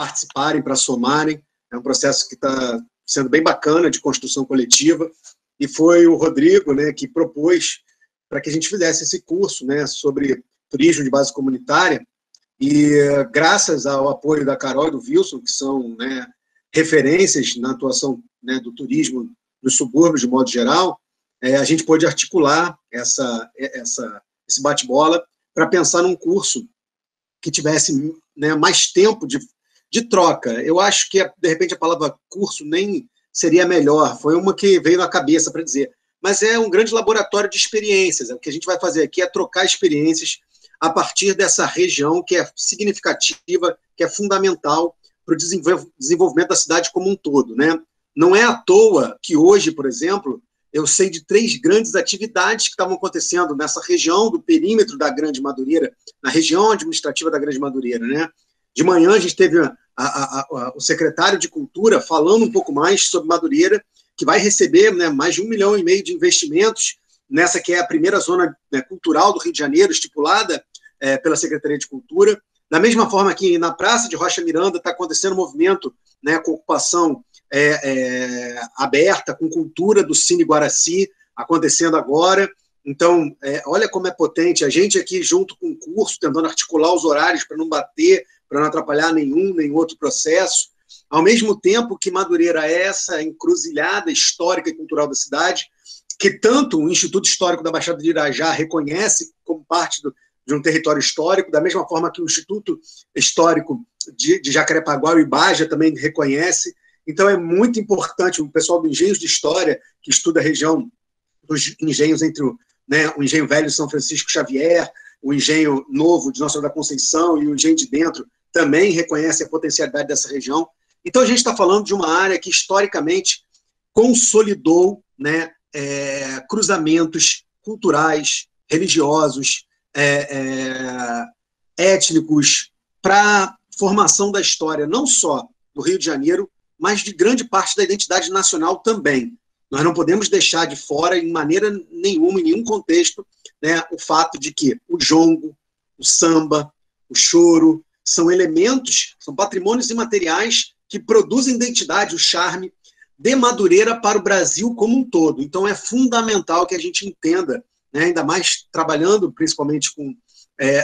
participarem, para somarem. É um processo que está sendo bem bacana, de construção coletiva, e foi o Rodrigo, né, que propôs para que a gente fizesse esse curso, né, sobre turismo de base comunitária, e graças ao apoio da Carol e do Wilson, que são, né, referências na atuação, né, do turismo nos subúrbios, de modo geral, a gente pôde articular esse bate-bola para pensar num curso que tivesse, né, mais tempo de troca. Eu acho que, de repente, a palavra curso nem seria melhor, foi uma que veio na cabeça para dizer, mas é um grande laboratório de experiências. O que a gente vai fazer aqui é trocar experiências a partir dessa região que é significativa, que é fundamental para o desenvolvimento da cidade como um todo, né? Não é à toa que hoje, por exemplo, eu sei de 3 grandes atividades que estavam acontecendo nessa região do perímetro da Grande Madureira, na região administrativa da Grande Madureira, né? De manhã a gente teve o secretário de Cultura falando um pouco mais sobre Madureira, que vai receber, né, mais de 1,5 milhão de investimentos nessa que é a primeira zona, né, cultural do Rio de Janeiro, estipulada pela Secretaria de Cultura. Da mesma forma que na Praça de Rocha Miranda está acontecendo um movimento, né, com ocupação aberta, com cultura do Cine Guaraci acontecendo agora. Então, olha como é potente. A gente aqui, junto com o curso, tentando articular os horários para não bater, para não atrapalhar nenhum outro processo. Ao mesmo tempo que Madureira é essa encruzilhada histórica e cultural da cidade, que tanto o Instituto Histórico da Baixada de Irajá reconhece como parte de um território histórico, da mesma forma que o Instituto Histórico de Jacarepaguá, o IBAJA, também reconhece. Então, é muito importante o pessoal do Engenhos de História, que estuda a região dos engenhos entre o Engenho Velho de São Francisco Xavier, o Engenho Novo de Nossa Senhora da Conceição e o Engenho de Dentro, também reconhece a potencialidade dessa região. Então, a gente está falando de uma área que, historicamente, consolidou, né, cruzamentos culturais, religiosos, étnicos, para a formação da história, não só do Rio de Janeiro, mas de grande parte da identidade nacional também. Nós não podemos deixar de fora, em maneira nenhuma, em nenhum contexto, né, o fato de que o jongo, o samba, o choro, são elementos, são patrimônios imateriais que produzem identidade, o charme de Madureira para o Brasil como um todo. Então, é fundamental que a gente entenda, né, ainda mais trabalhando principalmente com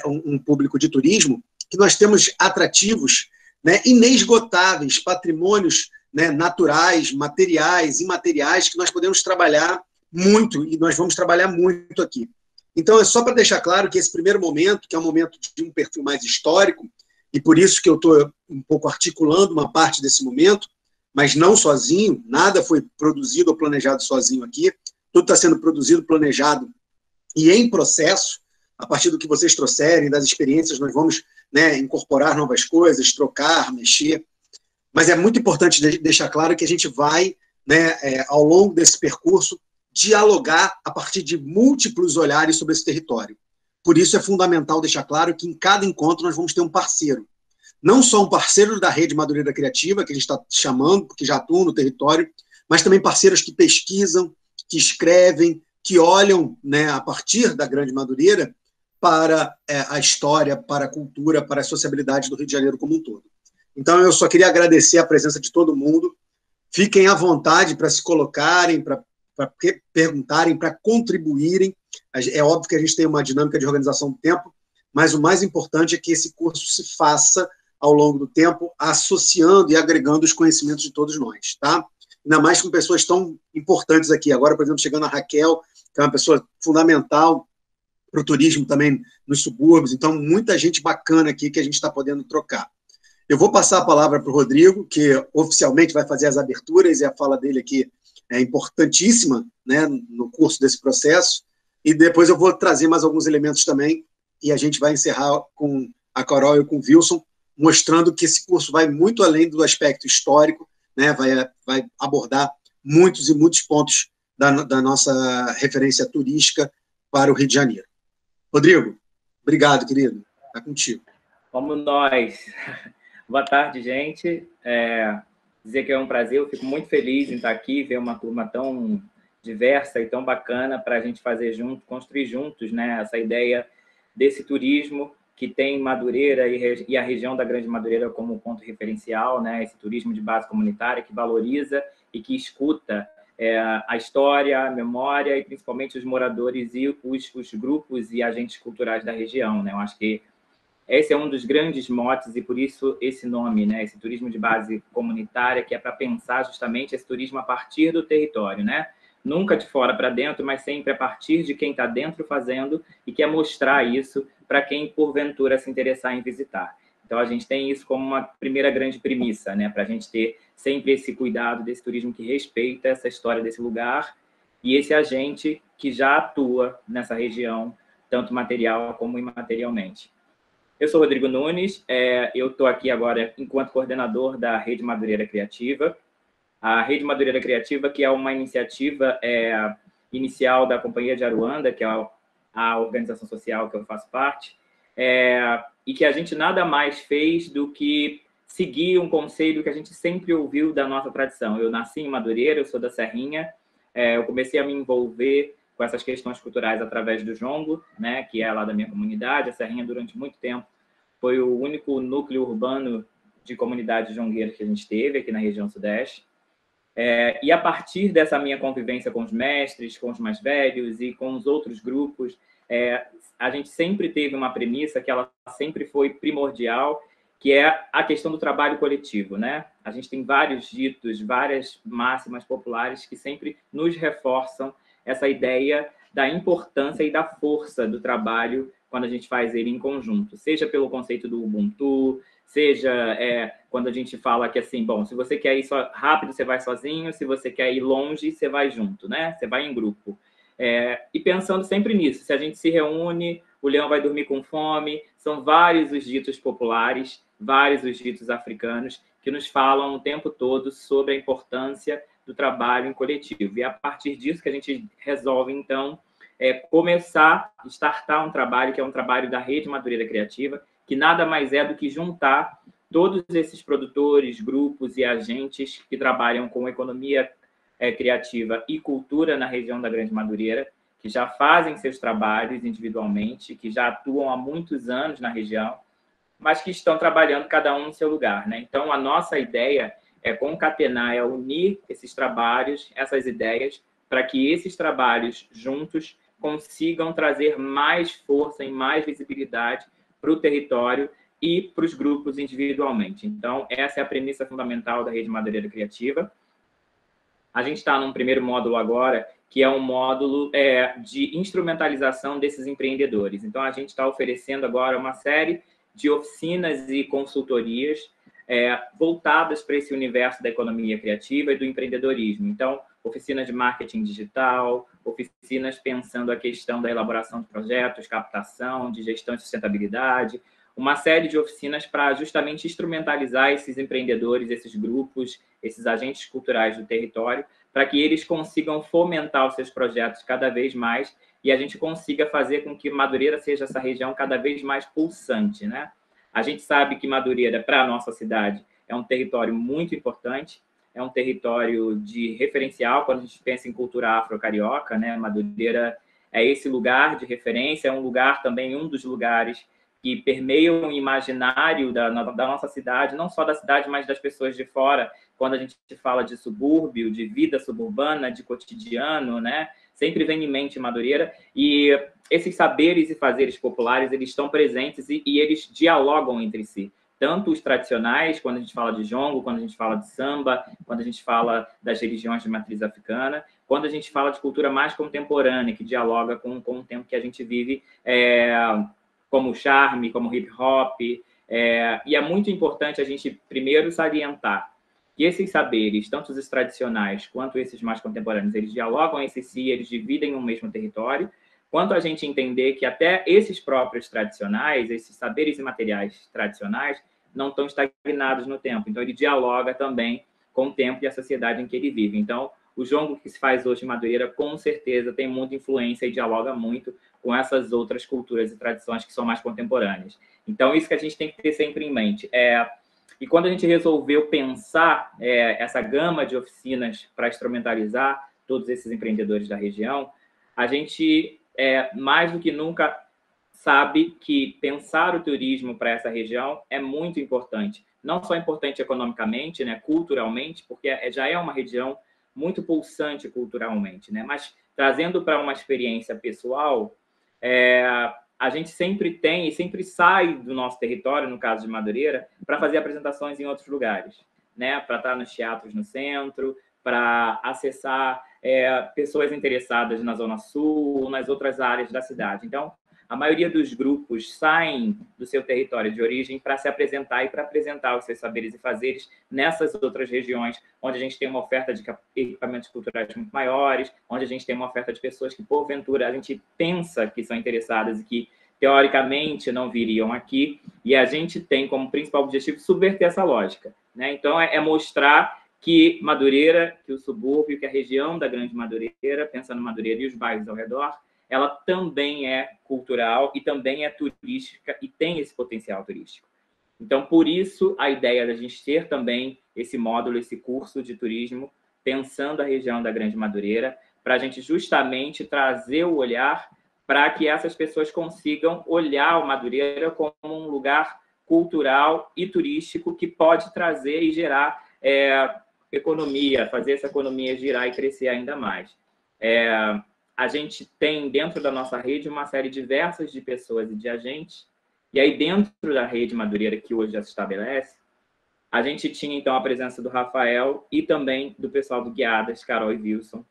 um público de turismo, que nós temos atrativos, né, inesgotáveis, patrimônios, né, naturais, materiais, imateriais, que nós podemos trabalhar muito, e nós vamos trabalhar muito aqui. Então, é só para deixar claro que esse primeiro momento, que é um momento de um perfil mais histórico, e por isso que eu estou um pouco articulando uma parte desse momento, mas não sozinho, nada foi produzido ou planejado sozinho aqui, tudo está sendo produzido, planejado e em processo. A partir do que vocês trouxerem, das experiências, nós vamos, né, incorporar novas coisas, trocar, mexer. Mas é muito importante deixar claro que a gente vai, né, ao longo desse percurso, dialogar a partir de múltiplos olhares sobre esse território. Por isso é fundamental deixar claro que em cada encontro nós vamos ter um parceiro. Não só um parceiro da Rede Madureira Criativa, que a gente está chamando, porque já atuam no território, mas também parceiros que pesquisam, que escrevem, que olham, né, a partir da Grande Madureira para a história, para a cultura, para a sociabilidade do Rio de Janeiro como um todo. Então, eu só queria agradecer a presença de todo mundo. Fiquem à vontade para se colocarem, para perguntarem, para contribuírem. É óbvio que a gente tem uma dinâmica de organização do tempo, mas o mais importante é que esse curso se faça ao longo do tempo, associando e agregando os conhecimentos de todos nós, tá? Ainda mais com pessoas tão importantes aqui. Agora, por exemplo, chegando a Raquel, que é uma pessoa fundamental para o turismo também nos subúrbios. Então, muita gente bacana aqui que a gente está podendo trocar. Eu vou passar a palavra para o Rodrigo, que oficialmente vai fazer as aberturas, e a fala dele aqui é importantíssima, né, no curso desse processo, e depois eu vou trazer mais alguns elementos também, e a gente vai encerrar com a Carol e com o Wilson, mostrando que esse curso vai muito além do aspecto histórico, né, vai abordar muitos e muitos pontos da nossa referência turística para o Rio de Janeiro. Rodrigo, obrigado, querido. Está contigo. Vamos nós. Boa tarde, gente. Dizer que é um prazer, eu fico muito feliz em estar aqui, ver uma turma tão diversa e tão bacana para a gente fazer junto, construir juntos, né, essa ideia desse turismo que tem Madureira e a região da Grande Madureira como ponto referencial, né? Esse turismo de base comunitária que valoriza e que escuta a história, a memória e principalmente os moradores e os grupos e agentes culturais da região, né? Eu acho que esse é um dos grandes motes e por isso esse nome, né? Esse turismo de base comunitária, que é para pensar justamente esse turismo a partir do território, né? Nunca de fora para dentro, mas sempre a partir de quem está dentro fazendo e quer mostrar isso para quem, porventura, se interessar em visitar. Então, a gente tem isso como uma primeira grande premissa, né? Para a gente ter sempre esse cuidado desse turismo que respeita essa história desse lugar e esse agente que já atua nessa região, tanto material como imaterialmente. Eu sou Rodrigo Nunes, eu estou aqui agora enquanto coordenador da Rede Madureira Criativa. A Rede Madureira Criativa, que é uma iniciativa inicial da Companhia de Aruanda, que é a organização social que eu faço parte, e que a gente nada mais fez do que seguir um conselho que a gente sempre ouviu da nossa tradição. Eu nasci em Madureira, eu sou da Serrinha, eu comecei a me envolver com essas questões culturais através do jongo, né, que é lá da minha comunidade. A Serrinha, durante muito tempo, foi o único núcleo urbano de comunidade jongueira que a gente teve aqui na região sudeste. E a partir dessa minha convivência com os mestres, com os mais velhos e com os outros grupos, a gente sempre teve uma premissa que ela sempre foi primordial, que é a questão do trabalho coletivo, né? A gente tem vários ditos, várias máximas populares que sempre nos reforçam essa ideia da importância e da força do trabalho quando a gente faz ele em conjunto, seja pelo conceito do Ubuntu, seja quando a gente fala que, assim, bom, se você quer ir só rápido, você vai sozinho, se você quer ir longe, você vai junto, né? Você vai em grupo. E pensando sempre nisso, se a gente se reúne, o leão vai dormir com fome, são vários os ditos populares, vários os ditos africanos que nos falam o tempo todo sobre a importância do trabalho em coletivo. E a partir disso que a gente resolve, então, começar a startar um trabalho que é um trabalho da Rede Madureira Criativa, que nada mais é do que juntar todos esses produtores, grupos e agentes que trabalham com economia criativa e cultura na região da Grande Madureira, que já fazem seus trabalhos individualmente, que já atuam há muitos anos na região, mas que estão trabalhando cada um no seu lugar, né? Então, a nossa ideia é concatenar, é unir esses trabalhos, essas ideias, para que esses trabalhos juntos consigam trazer mais força e mais visibilidade para o território e para os grupos individualmente. Então, essa é a premissa fundamental da Rede Madureira Criativa. A gente está num primeiro módulo agora, que é um módulo de instrumentalização desses empreendedores. Então, a gente está oferecendo agora uma série de oficinas e consultorias voltadas para esse universo da economia criativa e do empreendedorismo. Então, oficinas de marketing digital, oficinas pensando a questão da elaboração de projetos, captação, de gestão e sustentabilidade, uma série de oficinas para justamente instrumentalizar esses empreendedores, esses grupos, esses agentes culturais do território, para que eles consigam fomentar os seus projetos cada vez mais e a gente consiga fazer com que Madureira seja essa região cada vez mais pulsante, né? A gente sabe que Madureira, para a nossa cidade, é um território muito importante, é um território de referencial quando a gente pensa em cultura afro-carioca, né? Madureira é esse lugar de referência, é um lugar também, um dos lugares que permeiam o imaginário da nossa cidade, não só da cidade, mas das pessoas de fora, quando a gente fala de subúrbio, de vida suburbana, de cotidiano, né? Sempre vem em mente Madureira, e esses saberes e fazeres populares, eles estão presentes e eles dialogam entre si. Tanto os tradicionais, quando a gente fala de jongo, quando a gente fala de samba, quando a gente fala das religiões de matriz africana, quando a gente fala de cultura mais contemporânea, que dialoga com o tempo que a gente vive, como o charme, como o hip-hop. E é muito importante a gente, primeiro, salientar que esses saberes, tanto os tradicionais quanto esses mais contemporâneos, eles dialogam entre si, eles dividem um mesmo território, quanto a gente entender que até esses próprios tradicionais, esses saberes imateriais tradicionais, não estão estagnados no tempo. Então, ele dialoga também com o tempo e a sociedade em que ele vive. Então, o jongo que se faz hoje em Madureira, com certeza, tem muita influência e dialoga muito com essas outras culturas e tradições que são mais contemporâneas. Então, isso que a gente tem que ter sempre em mente. E quando a gente resolveu pensar essa gama de oficinas para instrumentalizar todos esses empreendedores da região, a gente, mais do que nunca, sabe que pensar o turismo para essa região é muito importante. Não só importante economicamente, né, culturalmente, porque já é uma região muito pulsante culturalmente, né, mas trazendo para uma experiência pessoal, a gente sempre tem e sempre sai do nosso território, no caso de Madureira, para fazer apresentações em outros lugares, né, para estar nos teatros no centro, para acessar pessoas interessadas na Zona Sul ou nas outras áreas da cidade. Então, a maioria dos grupos saem do seu território de origem para se apresentar e para apresentar os seus saberes e fazeres nessas outras regiões, onde a gente tem uma oferta de equipamentos culturais muito maiores, onde a gente tem uma oferta de pessoas que, porventura, a gente pensa que são interessadas e que, teoricamente, não viriam aqui, e a gente tem como principal objetivo subverter essa lógica, né? Então, é mostrar que Madureira, que o subúrbio, que a região da Grande Madureira, pensando em Madureira e os bairros ao redor, ela também é cultural e também é turística e tem esse potencial turístico. Então, por isso, a ideia da gente ter também esse módulo, esse curso de turismo, pensando a região da Grande Madureira, para a gente justamente trazer o olhar para que essas pessoas consigam olhar o Madureira como um lugar cultural e turístico que pode trazer e gerar economia, fazer essa economia girar e crescer ainda mais. A gente tem dentro da nossa rede uma série diversas de pessoas e de agentes, e aí dentro da rede Madureira, que hoje já se estabelece, a gente tinha então a presença do Rafael e também do pessoal do Guiadas, Carol e Wilson.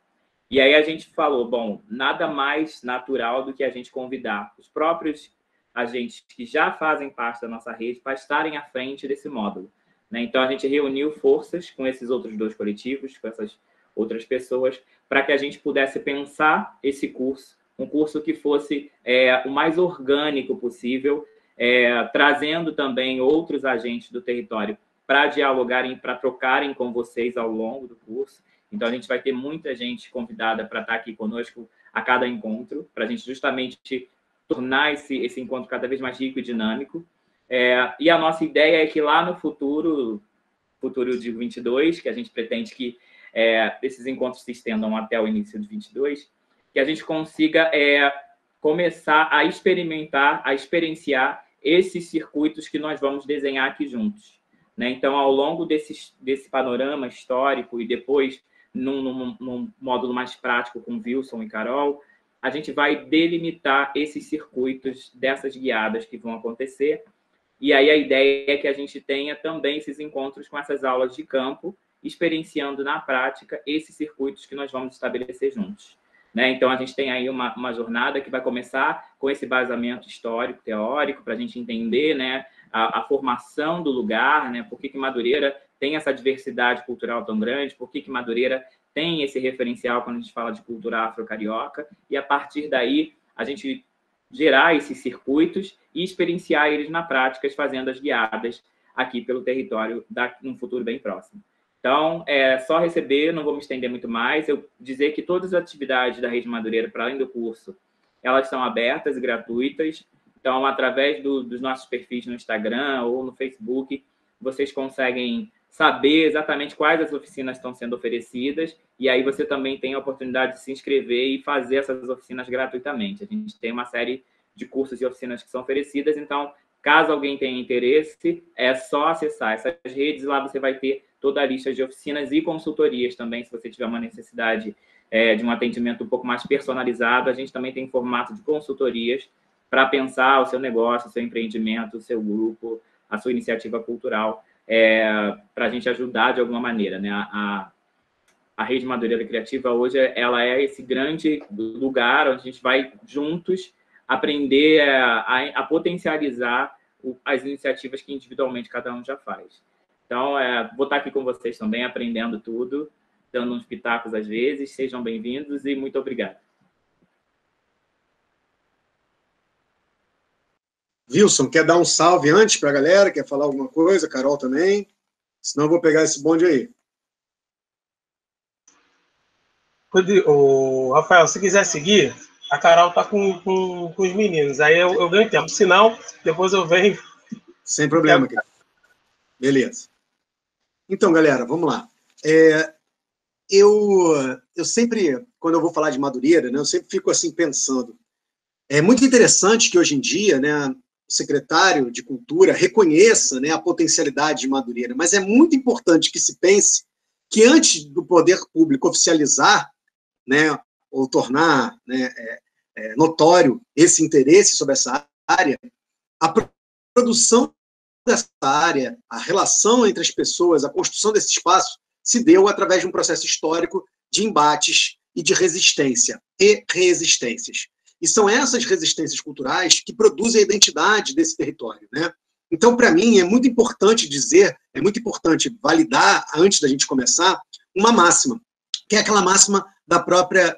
E aí a gente falou, bom, nada mais natural do que a gente convidar os próprios agentes que já fazem parte da nossa rede para estarem à frente desse módulo, né? Então a gente reuniu forças com esses outros 2 coletivos, com essas outras pessoas, para que a gente pudesse pensar esse curso, um curso que fosse o mais orgânico possível, trazendo também outros agentes do território para dialogarem, para trocarem com vocês ao longo do curso. Então, a gente vai ter muita gente convidada para estar aqui conosco a cada encontro, para a gente justamente tornar esse encontro cada vez mais rico e dinâmico. E a nossa ideia é que lá no futuro de 22, que a gente pretende que esses encontros se estendam até o início de 22, que a gente consiga começar a experimentar, a experienciar esses circuitos que nós vamos desenhar aqui juntos, né? Então, ao longo desse panorama histórico e depois, num módulo mais prático com Wilson e Carol, a gente vai delimitar esses circuitos dessas guiadas que vão acontecer. E aí a ideia é que a gente tenha também esses encontros com essas aulas de campo, experienciando na prática esses circuitos que nós vamos estabelecer juntos, né? Então, a gente tem aí uma jornada que vai começar com esse basamento histórico, teórico, para a gente entender, né, a formação do lugar, né? Por que Madureira tem essa diversidade cultural tão grande, por que Madureira tem esse referencial quando a gente fala de cultura afro-carioca, e a partir daí a gente gerar esses circuitos e experienciar eles na prática, fazendo as guiadas aqui pelo território num futuro bem próximo. Então, é só receber, não vou me estender muito mais, eu dizer que todas as atividades da Rede Madureira, para além do curso, elas são abertas e gratuitas. Então, através dos nossos perfis no Instagram ou no Facebook, vocês conseguem saber exatamente quais as oficinas estão sendo oferecidas, e aí você também tem a oportunidade de se inscrever e fazer essas oficinas gratuitamente. A gente tem uma série de cursos e oficinas que são oferecidas, então, caso alguém tenha interesse, é só acessar essas redes, lá você vai ter toda a lista de oficinas e consultorias também, se você tiver uma necessidade de um atendimento um pouco mais personalizado. A gente também tem formato de consultorias para pensar o seu negócio, o seu empreendimento, o seu grupo, a sua iniciativa cultural, para a gente ajudar de alguma maneira, né? A Rede Madureira Criativa hoje ela é esse grande lugar onde a gente vai juntos aprender a potencializar as iniciativas que individualmente cada um já faz. Então, vou estar aqui com vocês também, aprendendo tudo, dando uns pitacos às vezes. Sejam bem-vindos e muito obrigado. Wilson, quer dar um salve antes para a galera? Quer falar alguma coisa? Carol também? Senão eu vou pegar esse bonde aí. Rafael, se quiser seguir, a Carol está com os meninos. Aí eu ganho tempo. Se não, depois eu venho. Sem problema, cara. Beleza. Então, galera, vamos lá. Eu sempre, quando eu vou falar de Madureira, né, eu sempre fico assim pensando, É muito interessante que hoje em dia, né, o secretário de Cultura reconheça, né, a potencialidade de Madureira, mas é muito importante que se pense que antes do poder público oficializar, né, ou tornar, né, notório esse interesse sobre essa área, a produção dessa área, a relação entre as pessoas, a construção desse espaço, se deu através de um processo histórico de embates e de resistência e resistências. E são essas resistências culturais que produzem a identidade desse território, né? Então, para mim, é muito importante dizer, é muito importante validar, antes da gente começar, uma máxima, que é aquela máxima da própria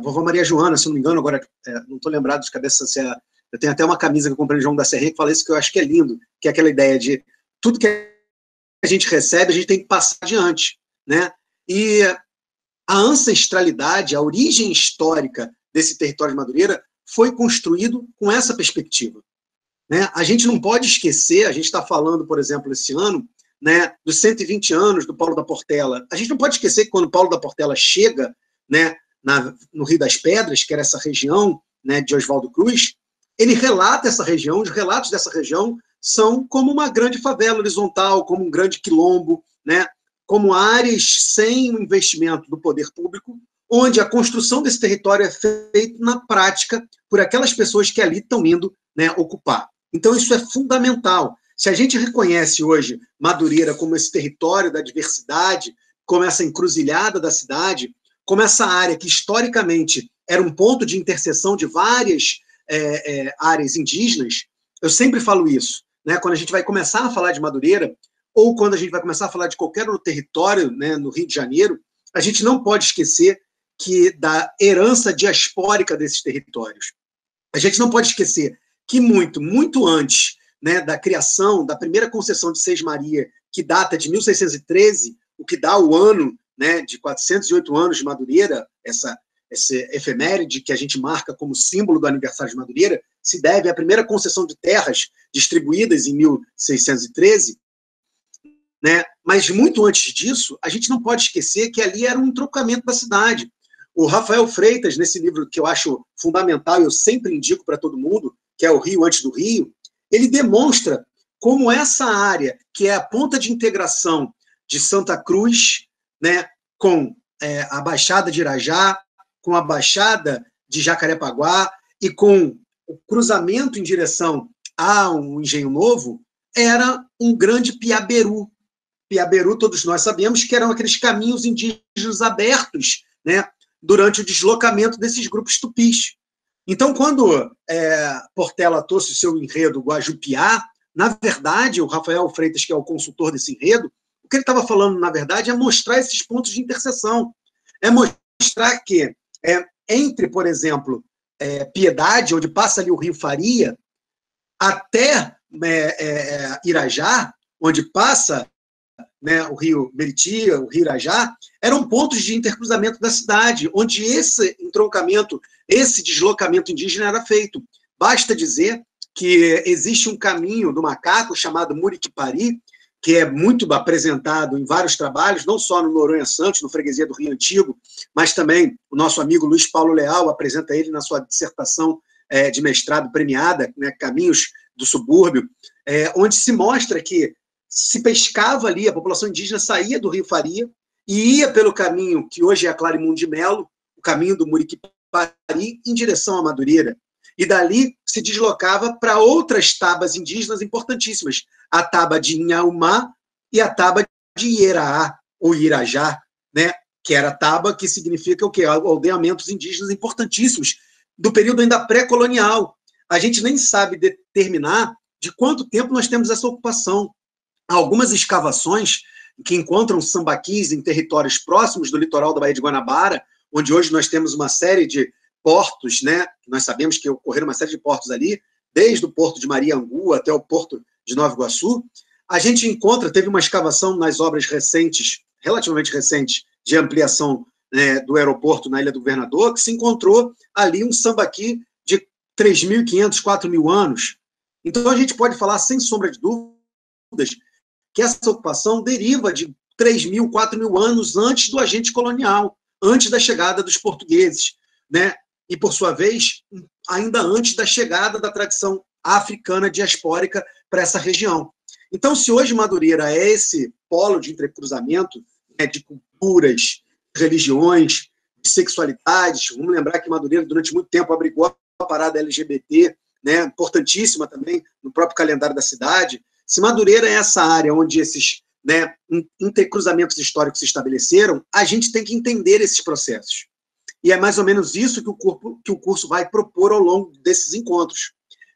vovó Maria Joana, se não me engano, agora não estou lembrado de cabeça se é. Eu tenho até uma camisa que eu comprei no João da Serrinha que fala isso, que eu acho que é lindo, que é aquela ideia de tudo que a gente recebe, a gente tem que passar adiante, né? E a ancestralidade, a origem histórica desse território de Madureira foi construído com essa perspectiva, né? A gente não pode esquecer, a gente está falando, por exemplo, esse ano, né, dos 120 anos do Paulo da Portela. A gente não pode esquecer que quando Paulo da Portela chega, né, no Rio das Pedras, que era essa região, né, de Oswaldo Cruz, ele relata essa região, os relatos dessa região são como uma grande favela horizontal, como um grande quilombo, né, como áreas sem o investimento do poder público, onde a construção desse território é feita na prática por aquelas pessoas que ali estão indo, né, ocupar. Então, isso é fundamental. Se a gente reconhece hoje Madureira como esse território da diversidade, como essa encruzilhada da cidade, como essa área que historicamente era um ponto de interseção de várias áreas indígenas, eu sempre falo isso, né? Quando a gente vai começar a falar de Madureira, ou quando a gente vai começar a falar de qualquer outro território, né, no Rio de Janeiro, a gente não pode esquecer da herança diaspórica desses territórios. A gente não pode esquecer que muito, muito antes, né, da criação da primeira concessão de Sesmaria, que data de 1613, o que dá o ano, né, de 408 anos de Madureira, essa efeméride que a gente marca como símbolo do aniversário de Madureira, se deve à primeira concessão de terras distribuídas em 1613, né? Mas muito antes disso, a gente não pode esquecer que ali era um entroncamento da cidade. O Rafael Freitas, nesse livro que eu acho fundamental, eu sempre indico para todo mundo, que é O Rio Antes do Rio, ele demonstra como essa área, que é a ponta de integração de Santa Cruz, né, com a Baixada de Irajá, com a Baixada de Jacarepaguá e com o cruzamento em direção a um Engenho Novo, era um grande piaberu. Piaberu, todos nós sabemos que eram aqueles caminhos indígenas abertos, né, durante o deslocamento desses grupos tupis. Então, quando Portela trouxe o seu enredo Guajupiá, na verdade, o Rafael Freitas, que é o consultor desse enredo, o que ele estava falando, na verdade, é mostrar esses pontos de interseção. É mostrar que entre, por exemplo, Piedade, onde passa ali o Rio Faria, até Irajá, onde passa, né, o Rio Meriti, o Rio Irajá, eram pontos de intercruzamento da cidade, onde esse entroncamento, esse deslocamento indígena era feito. Basta dizer que existe um caminho do macaco chamado Muriquipari, que é muito apresentado em vários trabalhos, não só no Noronha Santos, no Freguesia do Rio Antigo, mas também o nosso amigo Luiz Paulo Leal apresenta ele na sua dissertação de mestrado premiada, né, Caminhos do Subúrbio, onde se mostra que se pescava ali, a população indígena saía do Rio Faria e ia pelo caminho que hoje é a Clarimundo de Melo, o caminho do Muriquipari, em direção a Madureira. E dali se deslocava para outras tabas indígenas importantíssimas, a taba de Inhaumá e a taba de Ieraá, ou Irajá, né? Que era a taba que significa o quê? Aldeamentos indígenas importantíssimos, do período ainda pré-colonial. A gente nem sabe determinar de quanto tempo nós temos essa ocupação. Há algumas escavações que encontram sambaquis em territórios próximos do litoral da Baía de Guanabara, onde hoje nós temos uma série de portos, né? Nós sabemos que ocorreram uma série de portos ali, desde o porto de Mariangu até o porto de Nova Iguaçu. A gente encontra, teve uma escavação nas obras recentes, relativamente recentes, de ampliação, né, do aeroporto na Ilha do Governador, que se encontrou ali um sambaqui de 3.500, 4.000 anos. Então, a gente pode falar, sem sombra de dúvidas, que essa ocupação deriva de 3.000, 4.000 anos antes do agente colonial, antes da chegada dos portugueses, né? e, por sua vez, ainda antes da chegada da tradição africana diaspórica para essa região. Então, se hoje Madureira é esse polo de entrecruzamento, né, de culturas, religiões, de sexualidades, vamos lembrar que Madureira, durante muito tempo, abrigou a parada LGBT, né, importantíssima também no próprio calendário da cidade. Se Madureira é essa área onde esses, né, intercruzamentos históricos se estabeleceram, a gente tem que entender esses processos. E é mais ou menos isso que o curso vai propor ao longo desses encontros.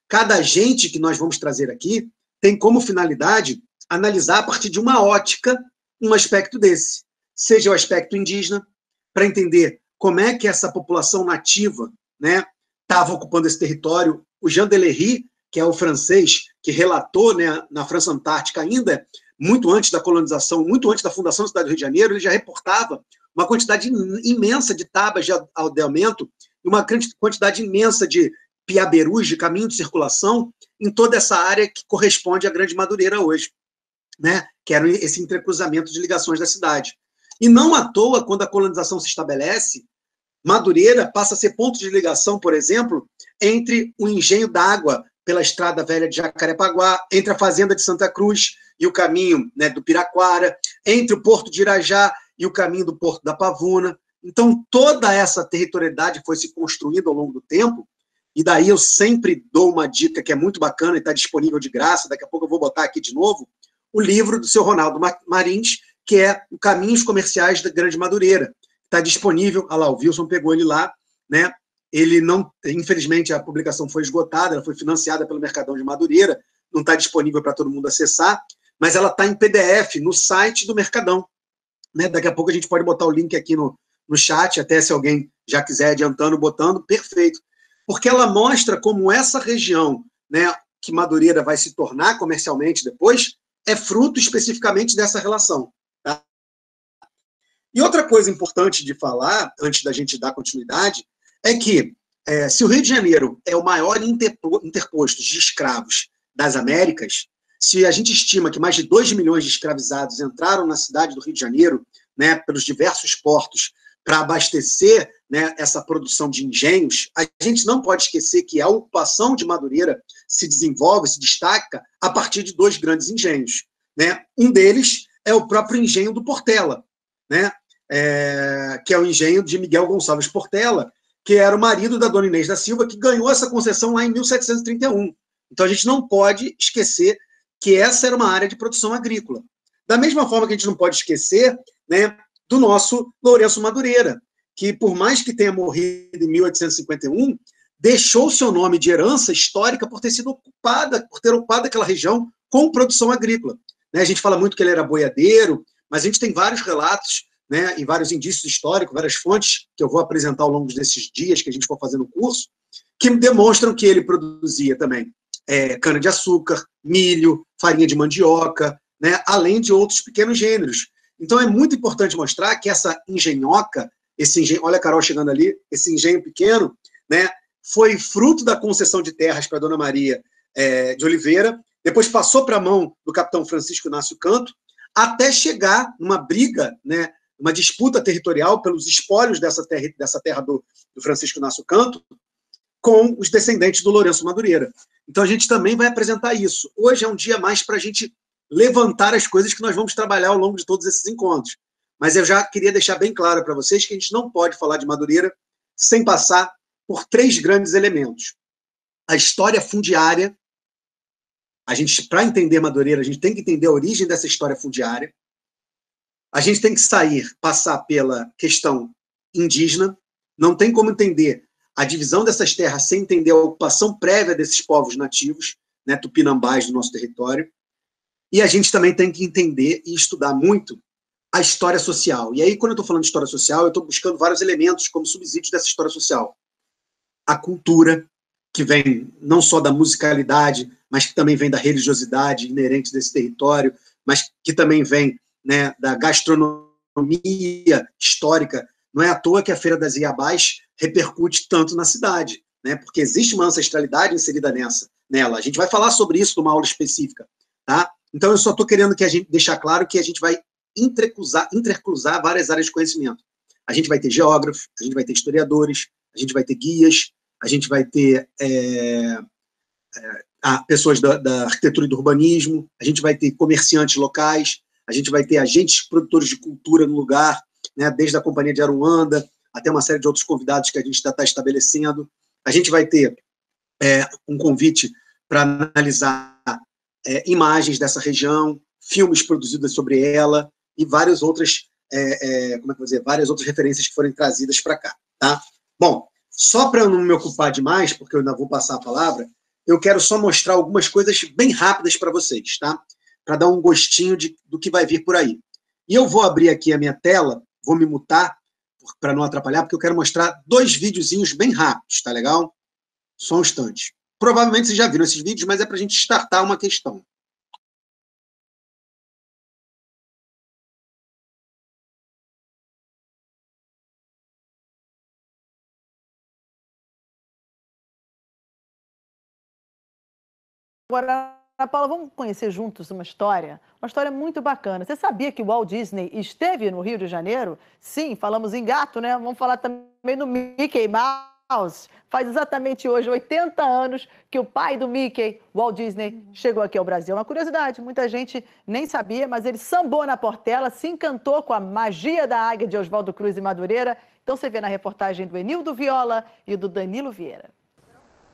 Cada agente que nós vamos trazer aqui tem como finalidade analisar a partir de uma ótica um aspecto desse, seja o aspecto indígena, para entender como é que essa população nativa, né, estava ocupando esse território. O Jean Delery, que é o francês que relatou, né, na França Antártica ainda, muito antes da colonização, muito antes da fundação da cidade do Rio de Janeiro, ele já reportava uma quantidade imensa de tabas de aldeamento e uma quantidade imensa de piaberus, de caminho de circulação, em toda essa área que corresponde à Grande Madureira hoje, né, que era esse entrecruzamento de ligações da cidade. E não à toa, quando a colonização se estabelece, Madureira passa a ser ponto de ligação, por exemplo, entre o engenho d'água pela Estrada Velha de Jacarepaguá, entre a Fazenda de Santa Cruz e o caminho, né, do Piraquara, entre o Porto de Irajá e o caminho do Porto da Pavuna. Então, toda essa territorialidade foi se construindo ao longo do tempo, e daí eu sempre dou uma dica que é muito bacana e está disponível de graça, daqui a pouco eu vou botar aqui de novo, o livro do seu Ronaldo Marins, que é o Caminhos Comerciais da Grande Madureira. Está disponível, olha lá, o Wilson pegou ele lá, né? Ele não, infelizmente, a publicação foi esgotada, ela foi financiada pelo Mercadão de Madureira, não está disponível para todo mundo acessar, mas ela está em PDF no site do Mercadão, né? Daqui a pouco a gente pode botar o link aqui no chat, até se alguém já quiser adiantando, botando, perfeito. Porque ela mostra como essa região, né, que Madureira vai se tornar comercialmente depois, é fruto especificamente dessa relação. Tá? E outra coisa importante de falar, antes da gente dar continuidade, é que se o Rio de Janeiro é o maior interposto de escravos das Américas, se a gente estima que mais de 2 milhões de escravizados entraram na cidade do Rio de Janeiro, né, pelos diversos portos, para abastecer, né, essa produção de engenhos, a gente não pode esquecer que a ocupação de Madureira se desenvolve, se destaca a partir de 2 grandes engenhos. Né? Um deles é o próprio engenho do Portela, né? Que é o engenho de Miguel Gonçalves Portela, que era o marido da dona Inês da Silva, que ganhou essa concessão lá em 1731. Então, a gente não pode esquecer que essa era uma área de produção agrícola. Da mesma forma que a gente não pode esquecer, né, do nosso Lourenço Madureira, que, por mais que tenha morrido em 1851, deixou seu nome de herança histórica por ter sido ocupada, por ter ocupado aquela região com produção agrícola. Né? A gente fala muito que ele era boiadeiro, mas a gente tem vários relatos, né, e vários indícios históricos, várias fontes que eu vou apresentar ao longo desses dias que a gente for fazendo o curso, que demonstram que ele produzia também cana-de-açúcar, milho, farinha de mandioca, né, além de outros pequenos gêneros. Então, é muito importante mostrar que essa engenhoca, olha a Carol chegando ali, esse engenho pequeno, né, foi fruto da concessão de terras para a Dona Maria de Oliveira, depois passou para a mão do capitão Francisco Inácio Canto, até chegar numa briga, né, uma disputa territorial pelos espólios dessa terra do Francisco Inácio Canto, com os descendentes do Lourenço Madureira. Então, a gente também vai apresentar isso. Hoje é um dia mais para a gente levantar as coisas que nós vamos trabalhar ao longo de todos esses encontros. Mas eu já queria deixar bem claro para vocês que a gente não pode falar de Madureira sem passar por 3 grandes elementos. A história fundiária. Para entender Madureira, a gente tem que entender a origem dessa história fundiária. A gente tem que passar pela questão indígena. Não tem como entender a divisão dessas terras sem entender a ocupação prévia desses povos nativos, né, tupinambás do nosso território. E a gente também tem que entender e estudar muito a história social. E aí, quando eu estou falando de história social, eu estou buscando vários elementos como subsídios dessa história social. A cultura, que vem não só da musicalidade, mas que também vem da religiosidade inerente desse território, mas que também vem, né, da gastronomia histórica. Não é à toa que a Feira das Iabás repercute tanto na cidade, né, porque existe uma ancestralidade inserida nela. A gente vai falar sobre isso numa aula específica. Tá? Então, eu só estou querendo deixar claro que a gente vai intercruzar várias áreas de conhecimento. A gente vai ter geógrafos, a gente vai ter historiadores, a a gente vai ter guias, a gente vai ter pessoas da arquitetura e do urbanismo, a gente vai ter comerciantes locais, a gente vai ter agentes produtores de cultura no lugar, né, desde a Companhia de Aruanda até uma série de outros convidados que a gente está estabelecendo. A gente vai ter um convite para analisar imagens dessa região, filmes produzidos sobre ela e várias outras, várias outras referências que forem trazidas para cá. Tá? Bom, só para eu não me ocupar demais, porque eu ainda vou passar a palavra, eu quero só mostrar algumas coisas bem rápidas para vocês, tá? Para dar um gostinho do que vai vir por aí. E eu vou abrir aqui a minha tela, vou me mutar para não atrapalhar, porque eu quero mostrar 2 videozinhos bem rápidos, tá legal? Só um instante. Provavelmente vocês já viram esses vídeos, mas é para a gente startar uma questão. Agora, Ana Paula, vamos conhecer juntos uma história muito bacana. Você sabia que o Walt Disney esteve no Rio de Janeiro? Sim, falamos em gato, né? Vamos falar também do Mickey Mouse. Faz exatamente hoje 80 anos que o pai do Mickey, Walt Disney, chegou aqui ao Brasil. Uma curiosidade, muita gente nem sabia, mas ele sambou na Portela, se encantou com a magia da águia de Oswaldo Cruz e Madureira. Então você vê na reportagem do Enildo Viola e do Danilo Vieira.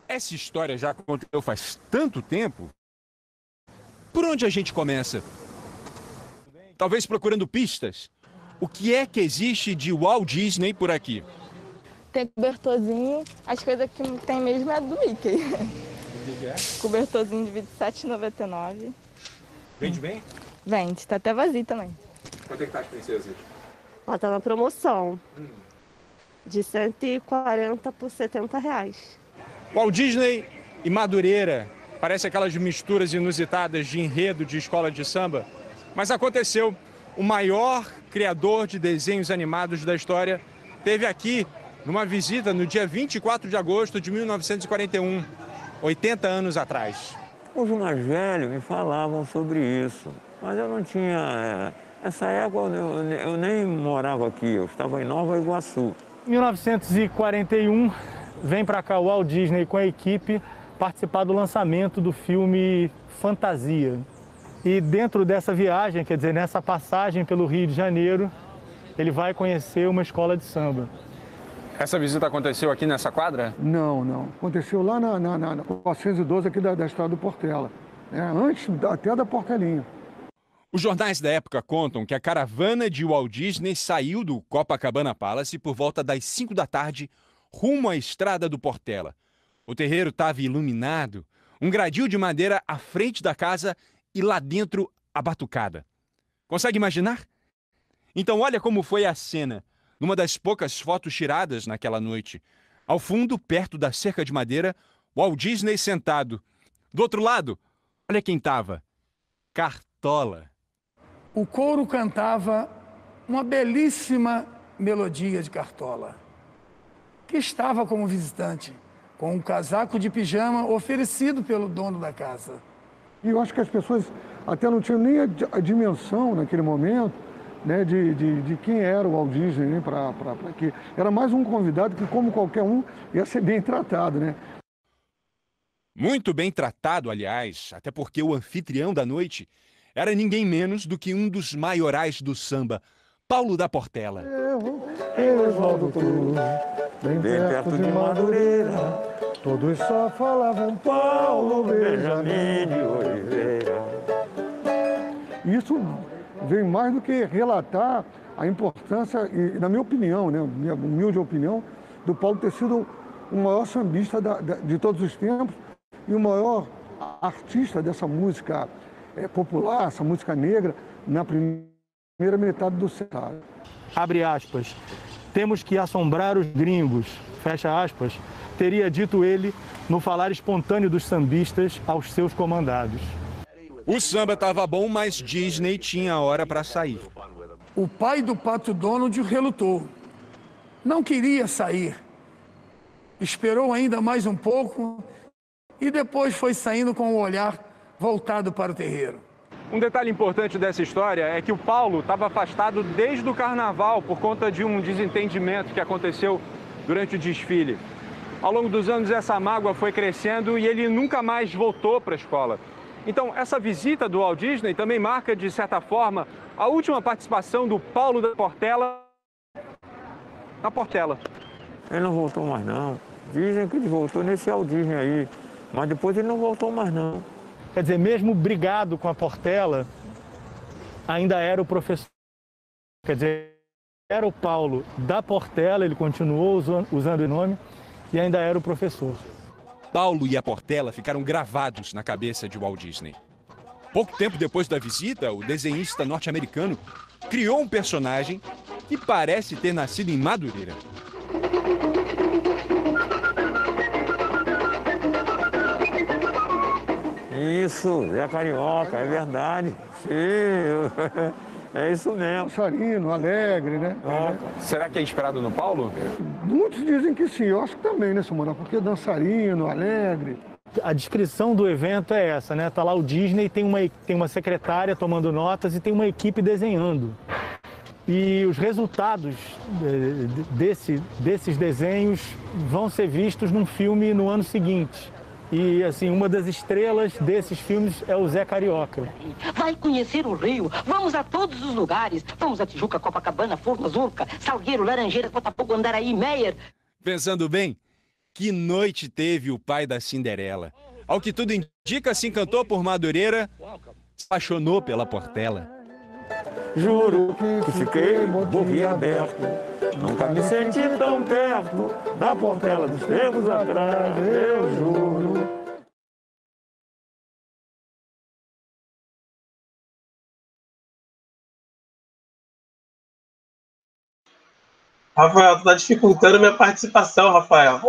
Essa história já aconteceu faz tanto tempo. Por onde a gente começa? Talvez procurando pistas. O que é que existe de Walt Disney por aqui? Tem cobertorzinho, as coisas que tem mesmo é do Mickey. O que é? Cobertorzinho de R$ 27,99. Vende bem? Vende, tá até vazio também. Quanto é que tá as princesas? Ó, tá na promoção. De 140 por R$70. Walt Disney e Madureira. Parece aquelas misturas inusitadas de enredo de escola de samba. Mas aconteceu. O maior criador de desenhos animados da história esteve aqui numa visita no dia 24 de agosto de 1941, 80 anos atrás. Os mais velhos me falavam sobre isso, mas eu não tinha... Nessa época eu nem morava aqui, eu estava em Nova Iguaçu. Em 1941, vem para cá o Walt Disney com a equipe participar do lançamento do filme Fantasia. E dentro dessa viagem, quer dizer, nessa passagem pelo Rio de Janeiro, ele vai conhecer uma escola de samba. Essa visita aconteceu aqui nessa quadra? Não. Aconteceu lá na 412 aqui da estrada do Portela. Antes até da Portelinha. Os jornais da época contam que a caravana de Walt Disney saiu do Copacabana Palace por volta das 5 da tarde, rumo à estrada do Portela. O terreiro estava iluminado, um gradil de madeira à frente da casa e lá dentro a batucada. Consegue imaginar? Então olha como foi a cena, numa das poucas fotos tiradas naquela noite. Ao fundo, perto da cerca de madeira, Walt Disney sentado. Do outro lado, olha quem estava. Cartola. O coro cantava uma belíssima melodia de Cartola, que estava como visitante, com um casaco de pijama oferecido pelo dono da casa. E eu acho que as pessoas até não tinham nem a dimensão naquele momento, né, de quem era o Walt Disney, né, para que era mais um convidado que, como qualquer um, ia ser bem tratado, né? Muito bem tratado, aliás, até porque o anfitrião da noite era ninguém menos do que um dos maiorais do samba, Paulo da Portela. Oswaldo Cruz, bem perto de Madureira, todos só falavam Paulo Benjamin de Oliveira. Isso vem mais do que relatar a importância, e, na minha opinião, né, minha humilde opinião, do Paulo ter sido o maior sambista de todos os tempos e o maior artista dessa música popular, essa música negra, na primeira metade do século. Abre aspas. Temos que assombrar os gringos, fecha aspas, teria dito ele no falar espontâneo dos sambistas aos seus comandados. O samba estava bom, mas Disney tinha hora para sair. O pai do Pato Donald relutou. Não queria sair. Esperou ainda mais um pouco e depois foi saindo com o olhar voltado para o terreiro. Um detalhe importante dessa história é que o Paulo estava afastado desde o carnaval por conta de um desentendimento que aconteceu durante o desfile. Ao longo dos anos, essa mágoa foi crescendo e ele nunca mais voltou para a escola. Então, essa visita do Walt Disney também marca, de certa forma, a última participação do Paulo da Portela na Portela. Ele não voltou mais, não. Dizem que ele voltou nesse Walt Disney aí, mas depois ele não voltou mais, não. Quer dizer, mesmo brigado com a Portela, ainda era o professor. Quer dizer, era o Paulo da Portela, ele continuou usando o nome e ainda era o professor. Paulo e a Portela ficaram gravados na cabeça de Walt Disney. Pouco tempo depois da visita, o desenhista norte-americano criou um personagem que parece ter nascido em Madureira. Isso, Zé Carioca, é verdade. Sim, é isso mesmo. Dançarino, alegre, né? Será que é inspirado no Paulo? Muitos dizem que sim, eu acho que também, né, Simona? Porque dançarino, alegre. A descrição do evento é essa, né? Tá lá o Disney, tem uma secretária tomando notas e tem uma equipe desenhando. E os resultados desses desenhos vão ser vistos num filme no ano seguinte. E, assim, uma das estrelas desses filmes é o Zé Carioca. Vai conhecer o Rio. Vamos a todos os lugares. Vamos a Tijuca, Copacabana, Furnas, Urca, Salgueiro, Laranjeiras, Botafogo, Andaraí, Meier. Pensando bem, que noite teve o pai da Cinderela. Ao que tudo indica, se encantou por Madureira, se apaixonou pela Portela. Juro que fiquei boquiaberto. Nunca me senti tão perto da Portela dos tempos atrás, eu juro. Rafael, tu tá dificultando minha participação, Rafael.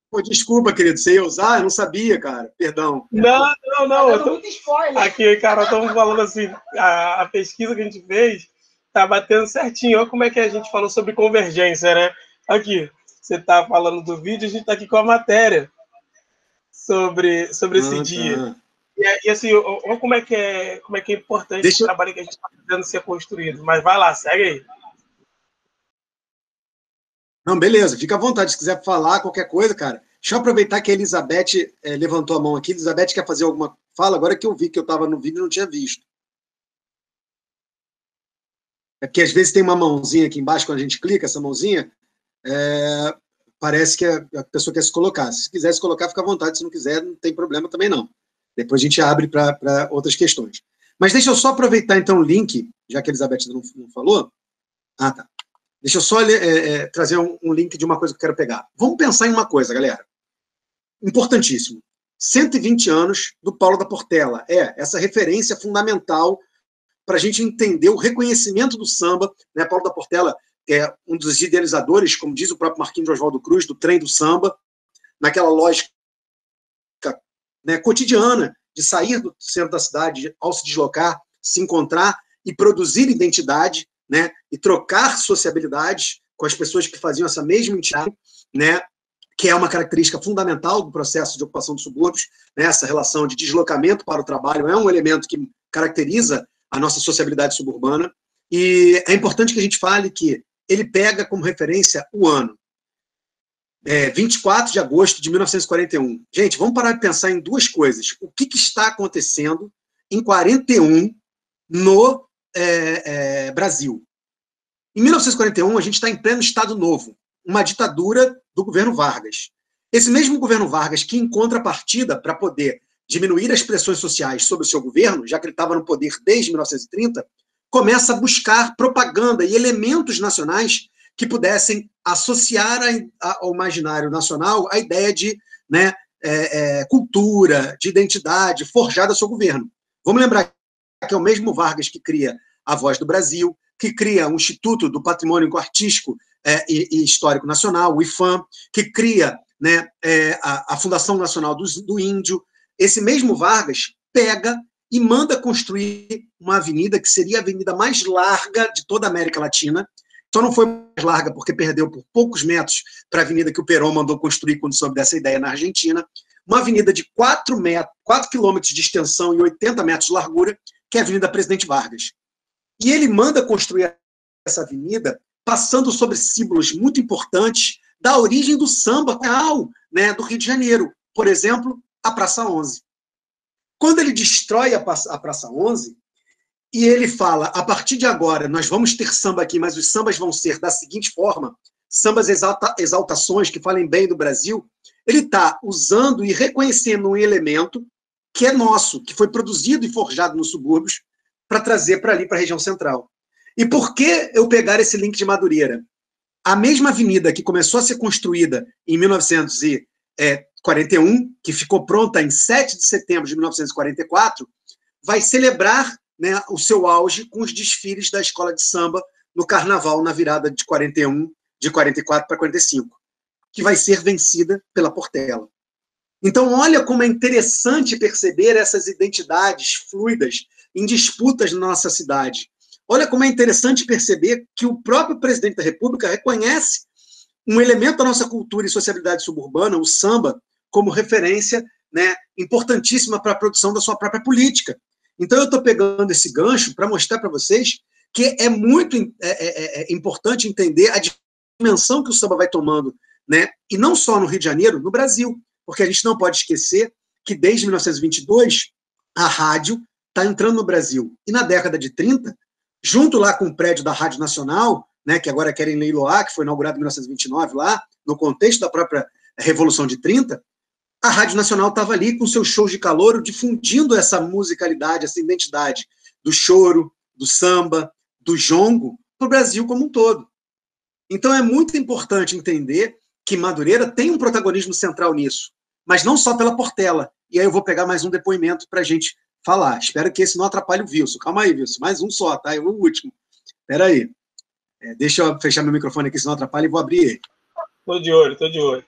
Pô, desculpa, querido, você ia usar? Eu não sabia, cara. Perdão. Não. Tá dando muito spoiler. Aqui, cara, estamos falando assim, a pesquisa que a gente fez tá batendo certinho. Olha como é que a gente falou sobre convergência, né? Aqui, você tá falando do vídeo, a gente tá aqui com a matéria sobre esse dia. E assim, olha como é que é importante esse trabalho que a gente está fazendo ser construído. Mas vai lá, segue aí. Não, beleza, fica à vontade. Se quiser falar qualquer coisa, cara. Deixa eu aproveitar que a Elizabeth levantou a mão aqui. Elizabeth quer fazer alguma fala? Agora que eu vi que eu estava no vídeo e não tinha visto. É porque às vezes tem uma mãozinha aqui embaixo, quando a gente clica, essa mãozinha, parece que a pessoa quer se colocar. Se quiser se colocar, fica à vontade. Se não quiser, não tem problema também não. Depois a gente abre para outras questões. Mas deixa eu só aproveitar, então, o link, já que a Elizabeth não falou. Ah, tá. Deixa eu só trazer um link de uma coisa que eu quero pegar. Vamos pensar em uma coisa, galera. Importantíssimo. 120 anos do Paulo da Portela. Essa referência fundamental para a gente entender o reconhecimento do samba. Né? Paulo da Portela é um dos idealizadores, como diz o próprio Marquinhos de Oswaldo Cruz, do trem do samba, naquela lógica, né, cotidiana de sair do centro da cidade, ao se deslocar, se encontrar e produzir identidade, né, e trocar sociabilidades com as pessoas que faziam essa mesma identidade, né, que é uma característica fundamental do processo de ocupação dos subúrbios, né, essa relação de deslocamento para o trabalho é um elemento que caracteriza a nossa sociabilidade suburbana, e é importante que a gente fale que ele pega como referência o ano. 24 de agosto de 1941. Gente, vamos parar de pensar em duas coisas. O que está acontecendo em 41 no Brasil? Em 1941, a gente está em pleno Estado Novo, uma ditadura do governo Vargas. Esse mesmo governo Vargas, que em contrapartida, para poder diminuir as pressões sociais sobre o seu governo, já que ele estava no poder desde 1930, começa a buscar propaganda e elementos nacionais que pudessem associar ao imaginário nacional a ideia de, né, cultura, de identidade forjada ao seu governo. Vamos lembrar que é o mesmo Vargas que cria a Voz do Brasil, que cria o Instituto do Patrimônio Artístico e Histórico Nacional, o IFAM, que cria, né, a Fundação Nacional do Índio. Esse mesmo Vargas pega e manda construir uma avenida que seria a avenida mais larga de toda a América Latina. Só não foi mais larga porque perdeu por poucos metros para a avenida que o Perón mandou construir quando soube dessa ideia na Argentina. Uma avenida de 4 quilômetros de extensão e 80 metros de largura, que é a Avenida Presidente Vargas. E ele manda construir essa avenida, passando sobre símbolos muito importantes da origem do samba real, né, do Rio de Janeiro. Por exemplo, a Praça 11. Quando ele destrói a Praça 11, e ele fala, a partir de agora, nós vamos ter samba aqui, mas os sambas vão ser da seguinte forma, sambas exaltações que falem bem do Brasil, ele está usando e reconhecendo um elemento que é nosso, que foi produzido e forjado nos subúrbios, para trazer para ali, para a região central. E por que eu pegar esse link de Madureira? A mesma avenida que começou a ser construída em 1941, que ficou pronta em 7 de setembro de 1944, vai celebrar, né, o seu auge com os desfiles da escola de samba no Carnaval, na virada de 41, de 44 para 45, que vai ser vencida pela Portela. Então, olha como é interessante perceber essas identidades fluidas em disputas na nossa cidade. Olha como é interessante perceber que o próprio presidente da República reconhece um elemento da nossa cultura e sociabilidade suburbana, o samba, como referência, né, importantíssima para a produção da sua própria política. Então, eu estou pegando esse gancho para mostrar para vocês que é muito importante entender a dimensão que o samba vai tomando, né, e não só no Rio de Janeiro, no Brasil, porque a gente não pode esquecer que desde 1922 a rádio está entrando no Brasil. E na década de 30, junto lá com o prédio da Rádio Nacional, né, que agora querem leiloar, que foi inaugurado em 1929 lá, no contexto da própria Revolução de 30, a Rádio Nacional estava ali com seus shows de calouro, difundindo essa musicalidade, essa identidade do choro, do samba, do jongo, para o Brasil como um todo. Então é muito importante entender que Madureira tem um protagonismo central nisso, mas não só pela Portela. E aí eu vou pegar mais um depoimento para a gente falar. Espero que esse não atrapalhe o Wilson. Calma aí, Wilson. Mais um só, tá? É o último. Espera aí. Deixa eu fechar meu microfone aqui, senão atrapalha, e vou abrir ele. Tô de olho, tô de olho.